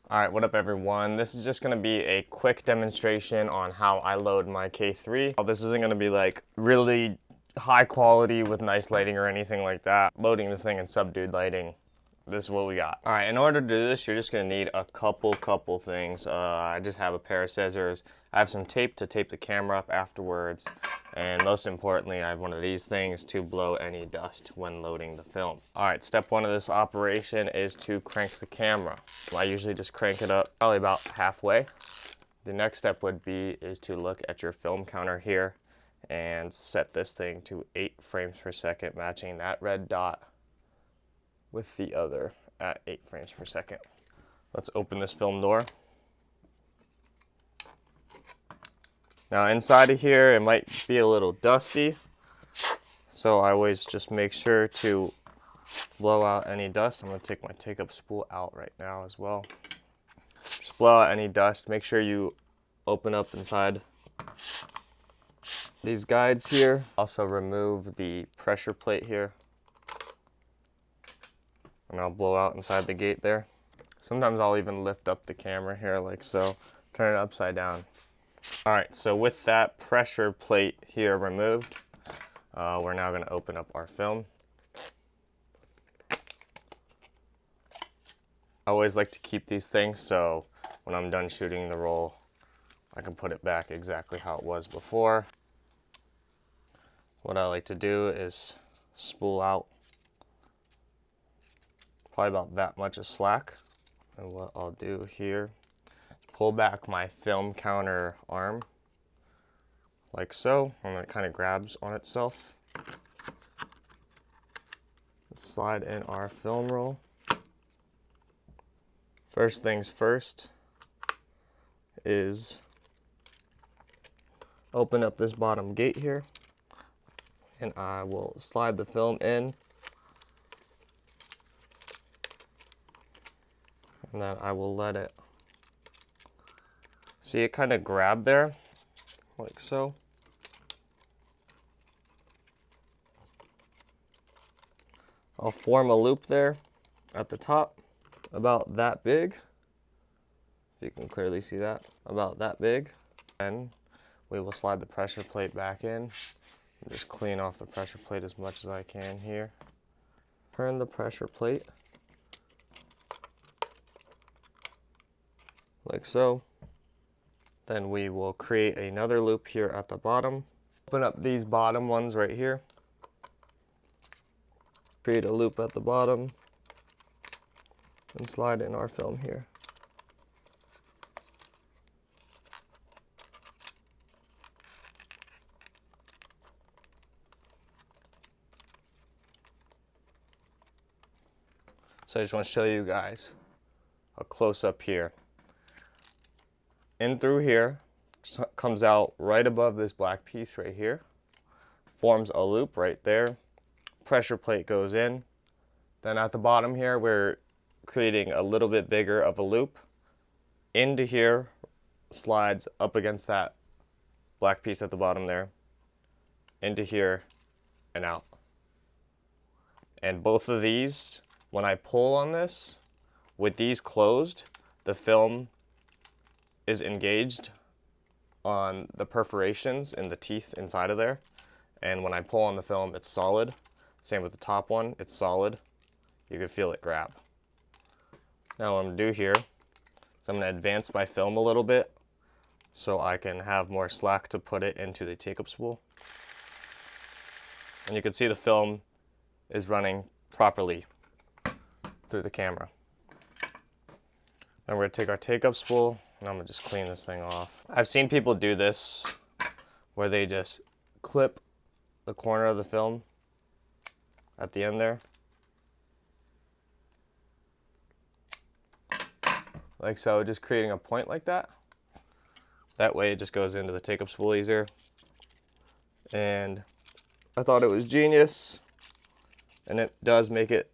Alright, what up everyone? This is just going to be a quick demonstration on how I load my K3. This isn't going to be like really high quality with nice lighting or anything like that. Loading this thing in subdued lighting. This is what we got. Alright, in order to do this, you're just going to need a couple things. I just have a pair of scissors. I have some tape to tape the camera up afterwards. And most importantly, I have one of these things to blow any dust when loading the film. Alright, step one of this operation is to crank the camera. I usually just crank it up probably about halfway. The next step would be is to look at your film counter here and set this thing to 8 frames per second, matching that red dot with the other at 8 frames per second. Let's open this film door. Now inside of here, it might be a little dusty, so I always just make sure to blow out any dust. I'm going to take my take-up spool out right now as well. Just blow out any dust. Make sure you open up inside these guides here. Also remove the pressure plate here. And I'll blow out inside the gate there. Sometimes I'll even lift up the camera here like so. Turn it upside down. Alright, so with that pressure plate here removed, we're now going to open up our film. I always like to keep these things so when I'm done shooting the roll, I can put it back exactly how it was before. What I like to do is spool out probably about that much of slack. And what I'll do here, pull back my film counter arm like so, and it kind of grabs on itself. Let's slide in our film roll. First things first is open up this bottom gate here, and I will slide the film in, and then I will let it, see it kind of grab there, like so. I'll form a loop there at the top, about that big. If you can clearly see that, about that big. Then we will slide the pressure plate back in. Just clean off the pressure plate as much as I can here. Turn the pressure plate like so. Then we will create another loop here at the bottom. Open up these bottom ones right here. Create a loop at the bottom and slide in our film here. So I just want to show you guys a close-up here. In through here, comes out right above this black piece right here, forms a loop right there. Pressure plate goes in. Then at the bottom here, we're creating a little bit bigger of a loop. Into here, slides up against that black piece at the bottom there. Into here and out. And both of these, when I pull on this, with these closed, the film is engaged on the perforations in the teeth inside of there. And when I pull on the film, it's solid. Same with the top one, it's solid. You can feel it grab. Now what I'm gonna do here is I'm gonna advance my film a little bit so I can have more slack to put it into the take-up spool. And you can see the film is running properly through the camera. Now we're gonna take our take-up spool and I'm gonna just clean this thing off. I've seen people do this where they just clip the corner of the film at the end there. Like so, just creating a point like that. That way it just goes into the take-up spool easier. And I thought it was genius. And it does make it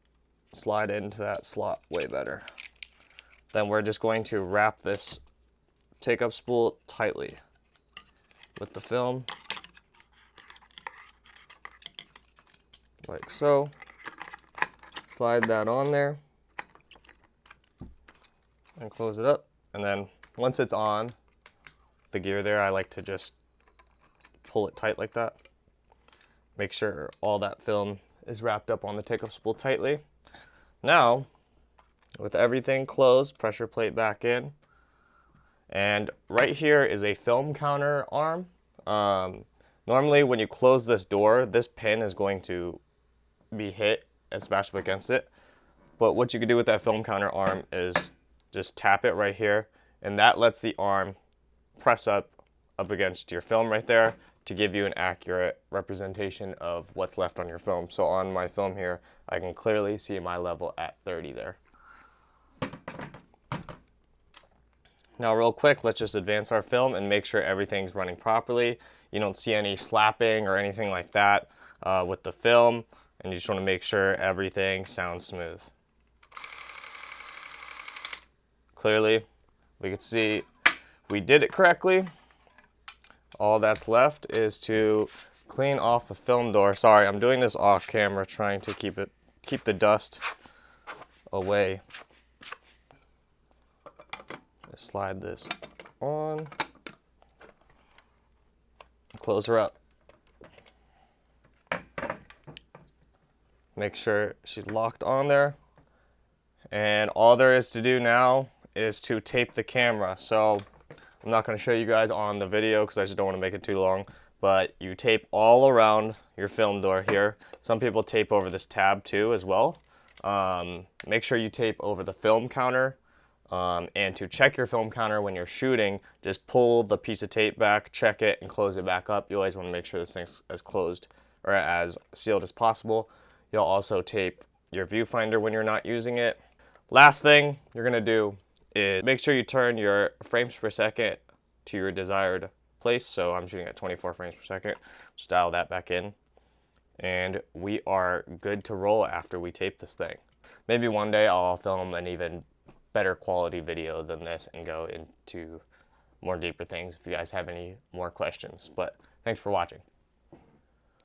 slide into that slot way better. Then we're just going to wrap this take-up spool tightly with the film. Like so. Slide that on there. and close it up. And then once it's on the gear there, I like to just pull it tight like that. Make sure all that film is wrapped up on the take-up spool tightly. Now, with everything closed, pressure plate back in. And right here is a film counter arm. Normally when you close this door, this pin is going to be hit and smashed up against it. But what you can do with that film counter arm is just tap it right here, and that lets the arm press up against your film right there to give you an accurate representation of what's left on your film. So on my film here, I can clearly see my level at 30 there. Now real quick, let's just advance our film and make sure everything's running properly. You don't see any slapping or anything like that with the film, and you just want to make sure everything sounds smooth. Clearly, we can see we did it correctly. All that's left is to clean off the film door. Sorry, I'm doing this off camera, trying to keep the dust away. Just slide this on. Close her up. Make sure she's locked on there. And all there is to do now is to tape the camera. So I'm not going to show you guys on the video because I just don't want to make it too long. But you tape all around your film door here. Some people tape over this tab too as well. Make sure you tape over the film counter. And to check your film counter when you're shooting, just pull the piece of tape back, check it, and close it back up. You always want to make sure this thing's as closed or as sealed as possible. You'll also tape your viewfinder when you're not using it. Last thing you're going to do is make sure you turn your frames per second to your desired place. So I'm shooting at 24 frames per second. Just dial that back in. And we are good to roll after we tape this thing. Maybe one day I'll film an even better quality video than this and go into more deeper things if you guys have any more questions. But thanks for watching.